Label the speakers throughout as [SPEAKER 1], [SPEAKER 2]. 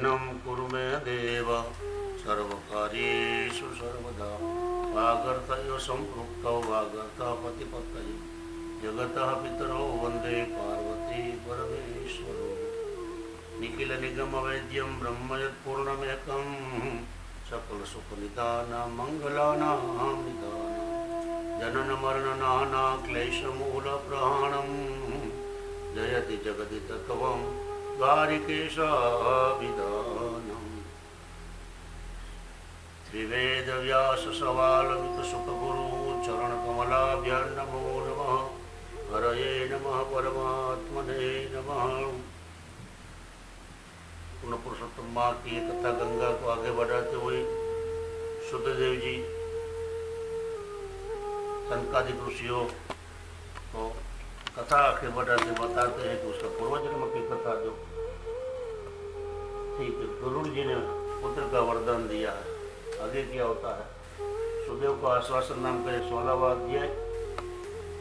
[SPEAKER 1] पूजनं कुरु मे देव सर्वकार्येषु सर्वदा वागर्तयो सम्पृक्तौ वागर्तपतिपतये जगतः पितरौ वन्दे पार्वती परमेश्वरौ निखिलनिगमवेद्यं ब्रह्म यत्पूर्णमेकं सकलसुखनिदानं मङ्गलानां निदानं जननमरणनाना क्लेशमूलप्रहाणं जयति जगति तत्त्वं द्वारिकेशाभिधानम् त्रिवेदव्याससवालमितसुखगुरु चरणकमलाभ्यां नमो नमः हरये नमः परमात्मने नमः। पुण्य पुरुषोत्तम माँ की कथा गंगा को आगे बढ़ाते हुए शुद्धदेव जी सनकादिक ऋषियों को कथा आगे बढ़ाते बताते हैं कि उसका पूर्वजन्म की कथा जो ठीक है, गरुड़ जी ने पुत्र का वरदान दिया है। आगे क्या होता है, सुदेव को आश्वासन नाम का 16वां अध्याय।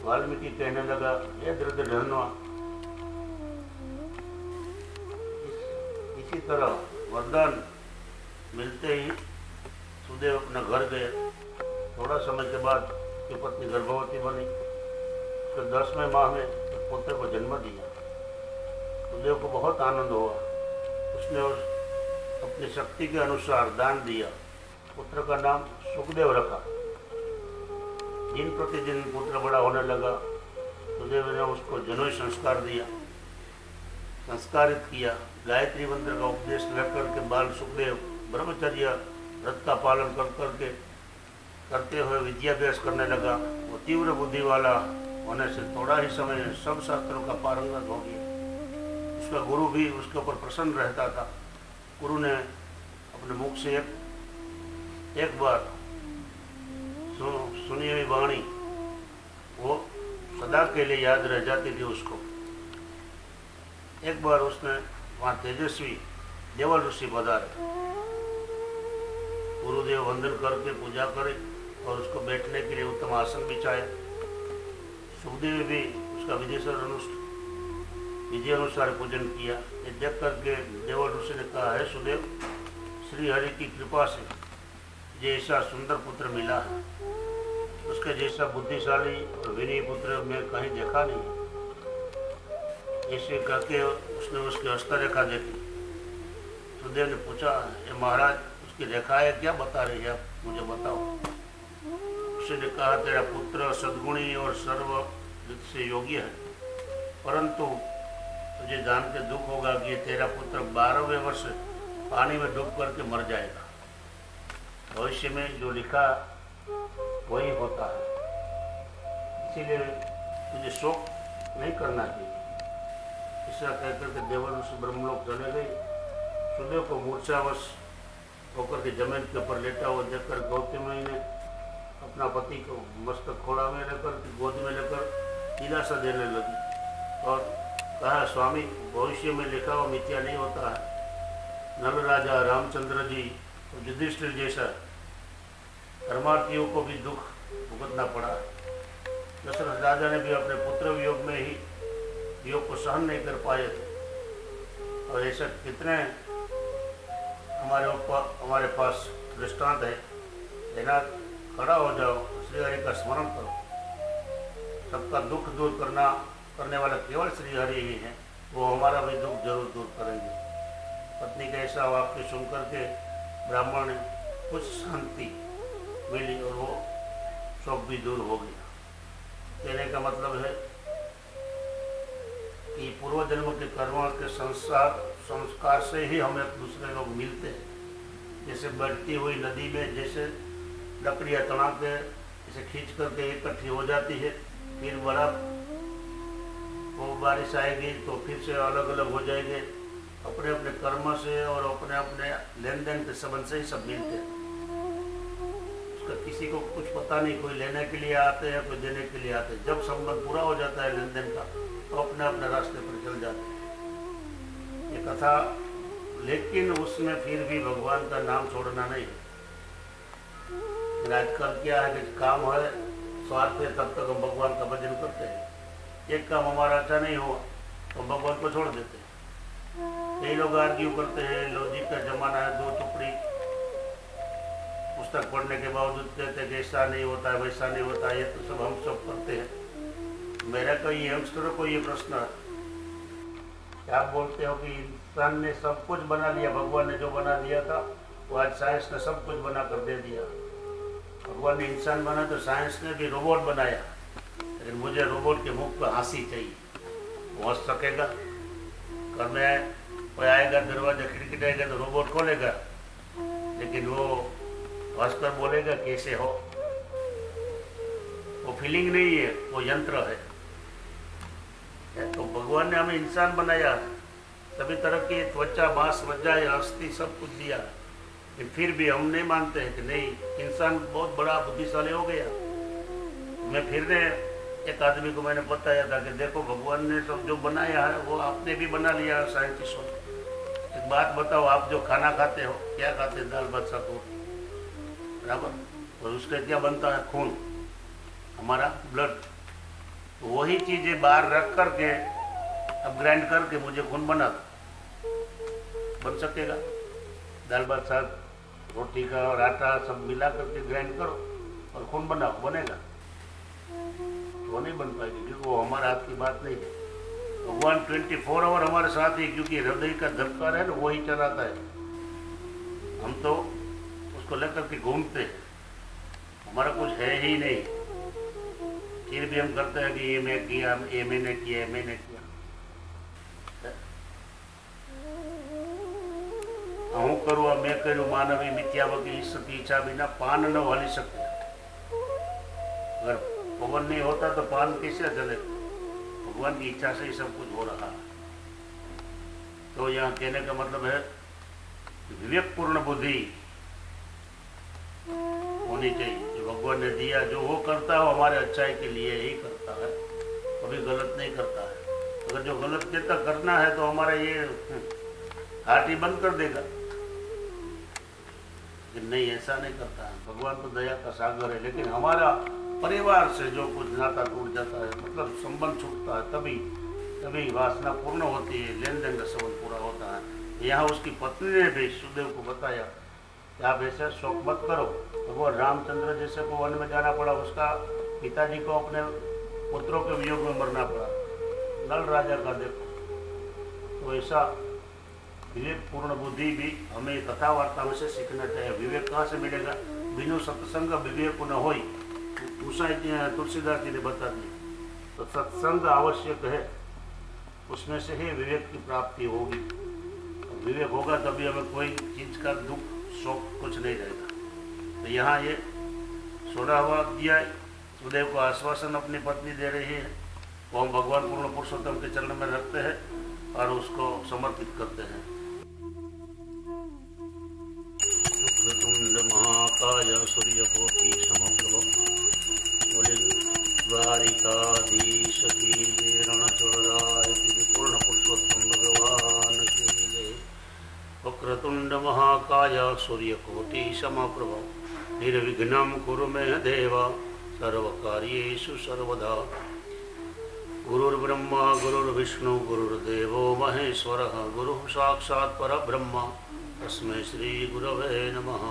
[SPEAKER 1] वाल्मीकि कहने लगा, ये दृढ़ इसी तरह वरदान मिलते ही सुदेव अपना घर गए। थोड़ा समय के बाद उसकी पत्नी गर्भवती बनी। उसके 10वें माह में पुत्र को जन्म दिया। सुदेव को बहुत आनंद हुआ। उसने अपनी शक्ति के अनुसार दान दिया। पुत्र का नाम सुखदेव रखा। दिन प्रतिदिन पुत्र बड़ा होने लगा। सुदेव ने उसको जनोई संस्कार दिया, संस्कारित किया। गायत्री मंत्र का उपदेश लेकर के बाल सुखदेव ब्रह्मचर्य व्रत का पालन करते हुए विद्याभ्यास करने लगा। वो तीव्र बुद्धि वाला होने से थोड़ा ही समय सब शास्त्रों का पारंगत हो गया। उसका गुरु भी उसके ऊपर प्रसन्न रहता था। गुरु ने अपने मुख से एक बार सुनी हुई वाणी वो सदा के लिए याद रह जाती थी उसको। एक बार उसने वहाँ तेजस्वी देवल ऋषि पधारे। गुरुदेव वंदन करके पूजा करे और उसको बैठने के लिए उत्तम आसन बिछाया। सुखदेव भी उसका विधि अनुसार पूजन किया। ये देख करके देवल ऋषि ने कहा, है सुदेव, श्री हरि की कृपा से जैसा सुंदर पुत्र मिला है, उसके जैसा बुद्धिशाली और विनयी पुत्र मैं कहीं देखा नहीं। ऐसे करके उसने उसकी हस्तरेखा देखी। सुदेव ने पूछा, ये महाराज उसकी रेखा है क्या बता रही है, आप मुझे बताओ। उसने कहा, तेरा पुत्र सद्गुणी और सर्व से योग्य है, परंतु तुझे जान के दुख होगा कि तेरा पुत्र 12वें वर्ष पानी में डूब करके मर जाएगा। भविष्य में जो लिखा वही होता है, इसीलिए तुझे शोक नहीं करना चाहिए। ऐसा कहकर के देवल ऋषि ब्रह्मलोक चले गए। सुदेव को मूर्छावश होकर के जमीन के ऊपर लेटा हुआ देखकर गौतमी ने अपना पति को मस्तक खोड़ा में लेकर गोद में लेकर दिलासा देने लगी और कहा, स्वामी, भविष्य में लिखा हुआ मिथ्या नहीं होता है। नल राजा रामचंद्र जी और युधिष्ठिर जैसा धर्मार्थियों को भी दुख भुगतना पड़ा। दशरथ राजा ने भी अपने पुत्र वियोग में ही योग को सहन नहीं कर पाए थे। और ऐसा कितने हमारे पास दृष्टांत है। लेना खड़ा हो जाओ, श्री हरि का स्मरण करो। सबका दुख दूर करने वाला केवल श्री हरि ही है। वो हमारा भी दुख जरूर दूर करेंगे। पत्नी का ऐसा वाक्य सुनकर के ब्राह्मण ने कुछ शांति मिली और वो शोक भी दूर हो गया। कहने का मतलब है कि पूर्व जन्म के कर्मों के संस्कार से ही हम एक दूसरे लोग मिलते हैं। जैसे बढ़ती हुई नदी में जैसे लकड़ियाँ तना के इसे खींच करके इकट्ठी हो जाती है, फिर बड़ा वो बारिश आएगी तो फिर से अलग अलग हो जाएंगे। अपने अपने कर्म से और अपने अपने लेन देन के संबंध से ही सब मिलते हैं। उसका किसी को कुछ पता नहीं, कोई लेने के लिए आते हैं, कोई देने के लिए आते हैं। जब संबंध पूरा हो जाता है लेन देन का तो अपने अपने रास्ते पर चल जाते हैं। ये कथा, लेकिन उसमें फिर भी भगवान का नाम छोड़ना नहीं है। आजकल क्या है कि काम है, स्वार्थ है, तब तक हम भगवान का भजन करते हैं। एक काम हमारा अच्छा नहीं हुआ तो भगवान को छोड़ देते हैं। कई लोग आर्ग्यू करते हैं, लॉजिक का जमाना है, 2 टुकड़ी पुस्तक पढ़ने के बावजूद कहते हैं कि ऐसा नहीं होता है, वैसा नहीं होता है, ये तो सब हम सब करते हैं। मेरा कोई यंगस्टरों को ये प्रश्न है कि आप बोलते हो कि इंसान ने सब कुछ बना लिया, भगवान ने जो बना दिया था वो आज साइंस ने सब कुछ बना कर दे दिया। भगवान ने इंसान बना तो साइंस ने भी रोबोट बनाया, लेकिन मुझे रोबोट के मुख पर हंसी चाहिए। वो हंस सकेगा? घर में कोई आएगा, दरवाजा खिड़खिड़ाएगा तो रोबोट खोलेगा, लेकिन वो हंसकर बोलेगा कैसे हो? वो फीलिंग नहीं है, वो यंत्र है। तो भगवान ने हमें इंसान बनाया, सभी तरह की त्वचा, मांस, मज्जा, अस्थि सब कुछ दिया, लेकिन फिर भी हम नहीं मानते हैं कि नहीं, इंसान बहुत बड़ा बुद्धिशाली हो गया। मैं फिर ने एक आदमी को मैंने बताया था कि देखो भगवान ने सब जो बनाया है वो आपने भी बना लिया है, साइंटिस्टों ने। एक बात बताओ, आप जो खाना खाते हो क्या खाते हैं? दाल भात साग, बराबर। और उसका क्या बनता है? खून, हमारा ब्लड। तो वही चीज़ें बाहर रख करके अब ग्राइंड करके मुझे खून बना दो, बन सकेगा? दाल भात साग, रोटी का और आटा सब मिला करके ग्राइंड करो और खून बनाओ, बनेगा? वो नहीं बन पाएगी, क्योंकि वो हमारे हाथ की बात नहीं है। भगवान 24 आवर हमारे साथ ही, क्योंकि हृदय का धबकार है ना, वही चलाता है। हम तो उसको लेकर के घूमते हैं, हमारा कुछ है ही नहीं, फिर भी हम करते हैं कि ये मैं किया, ये मैंने किया, मैंने किया। हूँ करूँ मैं करूँ मानवी मिथ्या बकी इसकी इच्छा बिना पान न वाली सकते। अगर पवन नहीं होता तो पान कैसे चले? भगवान की इच्छा से ही सब कुछ हो रहा है। तो यहाँ कहने का मतलब है विवेकपूर्ण बुद्धि होनी चाहिए। जो भगवान ने दिया, जो वो करता है हमारे अच्छाई के लिए ही करता है, कभी गलत नहीं करता है। अगर जो गलत कहता करना है तो हमारा ये हाथ ही बंद कर देगा, लेकिन नहीं, ऐसा नहीं करता है। भगवान तो दया का सागर है, लेकिन हमारा परिवार से जो कुछ नाता टूट जाता है, मतलब संबंध छूटता है, तभी वासना पूर्ण होती है, लेन देन का संबंध पूरा होता है। यहाँ उसकी पत्नी ने भी सुदेव को बताया कि आप ऐसे शोक मत करो। तो वो रामचंद्र जैसे को वन में जाना पड़ा, उसका पिताजी को अपने पुत्रों के वियोग में मरना पड़ा, नल राजा का देखो। तो ऐसा विवेकपूर्ण बुद्धि भी हमें कथा वार्ता में से सीखना चाहिए। विवेक कहाँ से मिलेगा? बिनु सत्संग विवेक न होई, उषा तुलसीदास जी ने बता दी। तो सत्संग आवश्यक है, उसमें से ही विवेक की प्राप्ति होगी। विवेक होगा तभी हमें कोई चीज का दुख, शोक कुछ नहीं रहेगा। तो यहाँ ये 16वां अध्याय सुदेव को आश्वासन अपनी पत्नी दे रही है, वो हम भगवान पूर्ण पुरुषोत्तम के चरण में रखते हैं और उसको समर्पित करते हैं। महाकाय सूर्यकोटि समप्रभ, बोले द्वारिकाधीश की जय, रणचोड़राय पूर्ण पुरुषोत्तम भगवान की जय। वक्रतुंड महाकाय सूर्यकोटि समप्रभ, निर्विघ्नं कुरु मे देव, सर्वकार्येषु सर्वदा। गुरुर्ब्रह्मा गुरुर्विष्णु गुरुर्देवो महेश्वरः, गुरुः साक्षात् परब्रह्म, तस्मै श्री गुरवे नमः।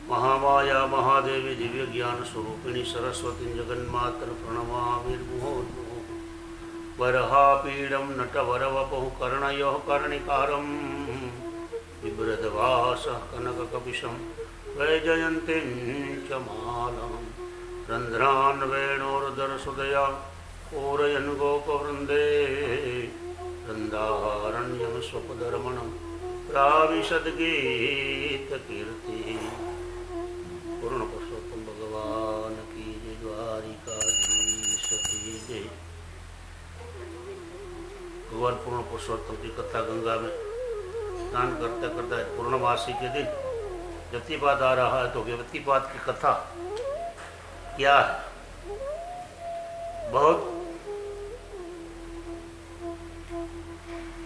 [SPEAKER 1] महामाया महादेवी दिव्य ज्ञान स्वरूपिणी सरस्वती जगन्मातर प्रणमामि मुहुर्मुहुः। वरहापीडं नटवरवपुः कर्णयोः कर्णिकारं, बिभ्रदवासः कनककपिशं वैजयन्तीं च मालां। रन्ध्रान् वेणोर्दरसुदया पूरयन् गोपवृन्दे, वृन्दारण्यं स्वपदरमणं प्राविशद् गीतकीर्तिः। पूर्ण पुरुषोत्तम भगवान की जय, द्वारिकाधीश की जय। भगवान पूर्ण पुरुषोत्तम की कथा गंगा में स्नान करते करते पूर्णमासी के दिन व्यक्तिपात आ रहा है। तो व्यक्तिपात की कथा क्या है? बहुत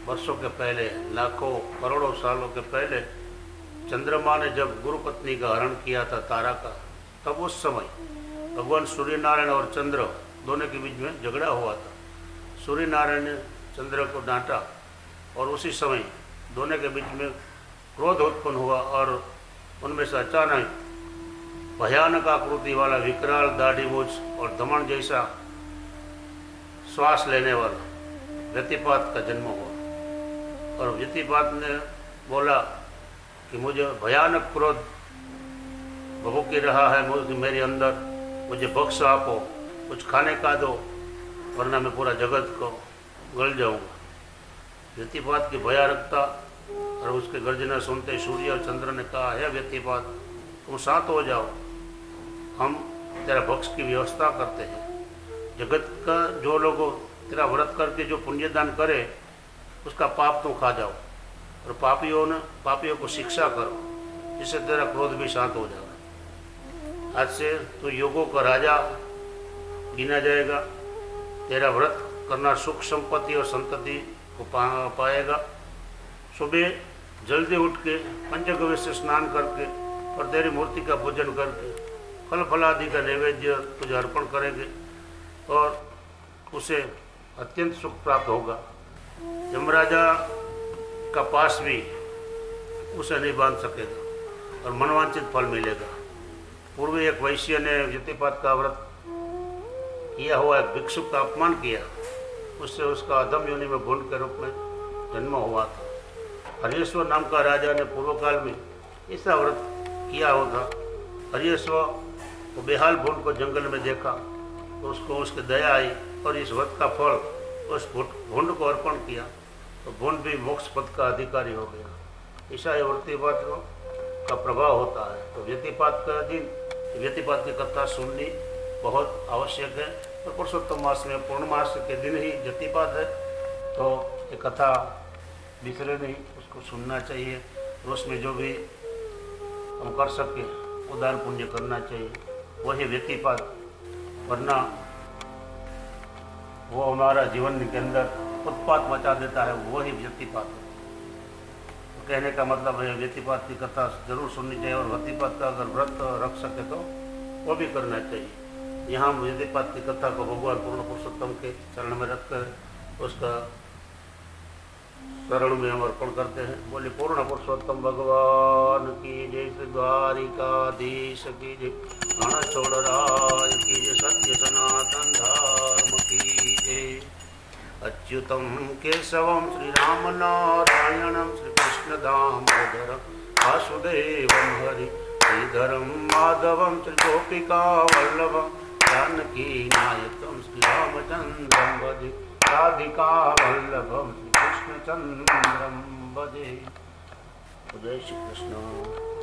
[SPEAKER 1] वर्षों के पहले, लाखों करोड़ों सालों के पहले, चंद्रमा ने जब गुरु पत्नी का हरण किया था तारा का, तब उस समय भगवान सूर्य नारायण और चंद्र दोनों के बीच में झगड़ा हुआ था। सूर्य नारायण ने चंद्र को डांटा और उसी समय दोनों के बीच में क्रोध उत्पन्न हुआ और उनमें से अचानक भयानक आकृति वाला विकराल दाढ़ी मूछ और दमन जैसा श्वास लेने वाला व्यतिपात का जन्म हुआ। और व्यतिपात ने बोला कि मुझे भयानक क्रोध भभूकी रहा है मेरे अंदर, मुझे बख्श आपो, कुछ खाने का दो, वरना मैं पूरा जगत को गल जाऊंगा। व्यतिपात की भयानकता और उसके गर्जना सुनते सूर्य और चंद्र ने कहा, है व्यतिपात, तुम शांत हो जाओ, हम तेरा भक्ष की व्यवस्था करते हैं। जगत का जो लोग तेरा व्रत करके जो पुण्यदान करे उसका पाप तुम खा जाओ और पापियों को शिक्षा करो, जिससे तेरा क्रोध भी शांत हो जाएगा। आज से तू योगों का राजा गिना जाएगा, तेरा व्रत करना सुख संपत्ति और संतति को पाएगा। सुबह जल्दी उठ के पंचगव्य से स्नान करके और तेरी मूर्ति का पूजन करके फल फलादि का नैवेद्य तुझे अर्पण करेंगे और उसे अत्यंत सुख प्राप्त होगा। यमराजा का पास भी उसे नहीं बांध सकेगा और मनवांचित फल मिलेगा। पूर्व एक वैश्य ने व्यतिपात का व्रत किया हुआ एक भिक्षुक का अपमान किया, उससे उसका अधम योनि में भूंड के रूप में जन्म हुआ था। हरियश्वर नाम का राजा ने पूर्व काल में ऐसा व्रत किया होता। हरियश्वर वो बेहाल भूंड को जंगल में देखा तो उसको उसकी दया आई और इस व्रत का फल उस भूंड को अर्पण किया तो भूंड भी मोक्ष पद का अधिकारी हो गया। ऐसा ये व्यतिपात का प्रभाव होता है। तो व्यतिपात का दिन, व्यतिपात की कथा सुननी बहुत आवश्यक है। तो पुरुषोत्तम मास में पूर्णमास के दिन ही व्यतिपात है, तो ये कथा बिसरे नहीं, उसको सुनना चाहिए। उसमें जो भी हम कर सके उदान पुण्य करना चाहिए, वही व्यतिपात, वरना वो हमारा जीवन के अंदर उत्पात मचा देता है, वही व्यतिपात है। तो कहने का मतलब है व्यतिपात की कथा जरूर सुननी चाहिए और व्यतिपात का अगर व्रत रख सके तो वो भी करना चाहिए। यहाँ हम व्यतिपात की कथा को भगवान पूर्ण पुरुषोत्तम के चरण में रखकर उसका शरण में हम अर्पण करते हैं। बोले पूर्ण पुरुषोत्तम भगवान की जय, श्री द्वारिकाधीश की जय, गण छोड़ राय की जय, सत्य सनातन धर्म की जय। अच्युतम केशवम श्री राम नारायणम श्री कृष्ण दामोदरम वासुदेवम हरि श्रीधरम माधवम श्री गोपिका वल्लभम जानकी नायकम श्री रामचंद्रम भजे, राधिका वल्लभम श्री कृष्णचंद्रम भजे। जय श्री कृष्ण।